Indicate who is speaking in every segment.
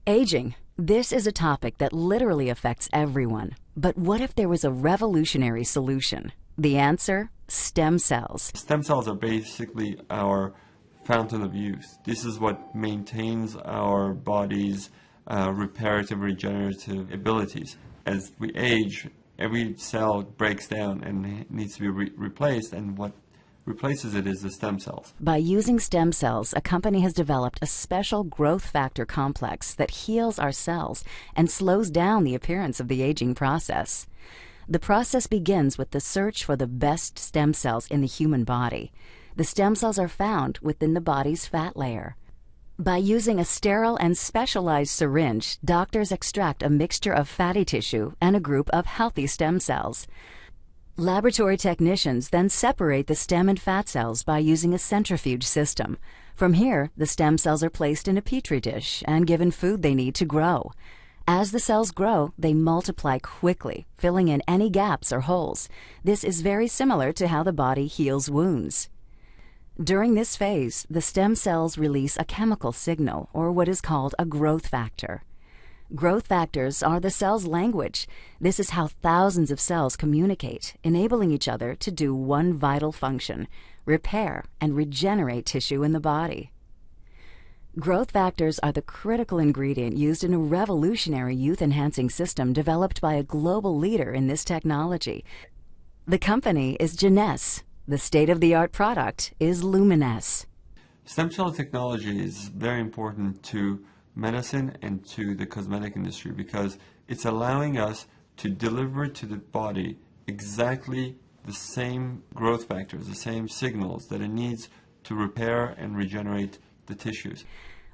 Speaker 1: Aging. This is a topic that literally affects everyone. But what if there was a revolutionary solution? The answer? Stem cells.
Speaker 2: Stem cells are basically our fountain of youth. This is what maintains our body's reparative, regenerative abilities. As we age, every cell breaks down and needs to be replaced, and what replaces it is the stem cells.
Speaker 1: By using stem cells, a company has developed a special growth factor complex that heals our cells and slows down the appearance of the aging process. The process begins with the search for the best stem cells in the human body. The stem cells are found within the body's fat layer. By using a sterile and specialized syringe, doctors extract a mixture of fatty tissue and a group of healthy stem cells. Laboratory technicians then separate the stem and fat cells by using a centrifuge system. From here, the stem cells are placed in a petri dish and given food they need to grow. As the cells grow, they multiply quickly, filling in any gaps or holes. This is very similar to how the body heals wounds. During this phase, the stem cells release a chemical signal, or what is called a growth factor. Growth factors are the cell's language. This is how thousands of cells communicate, enabling each other to do one vital function: repair and regenerate tissue in the body. Growth factors are the critical ingredient used in a revolutionary youth-enhancing system developed by a global leader in this technology. The company is Genes. The state-of-the-art product is Luminesce.
Speaker 2: Stem cell technology is very important to medicine and to the cosmetic industry because it's allowing us to deliver to the body exactly the same growth factors, the same signals that it needs to repair and regenerate the tissues.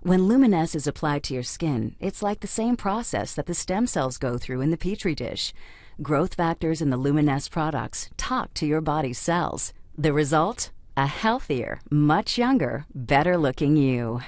Speaker 1: When Luminesce is applied to your skin, it's like the same process that the stem cells go through in the petri dish. Growth factors in the Luminesce products talk to your body's cells. The result? A healthier, much younger, better-looking you.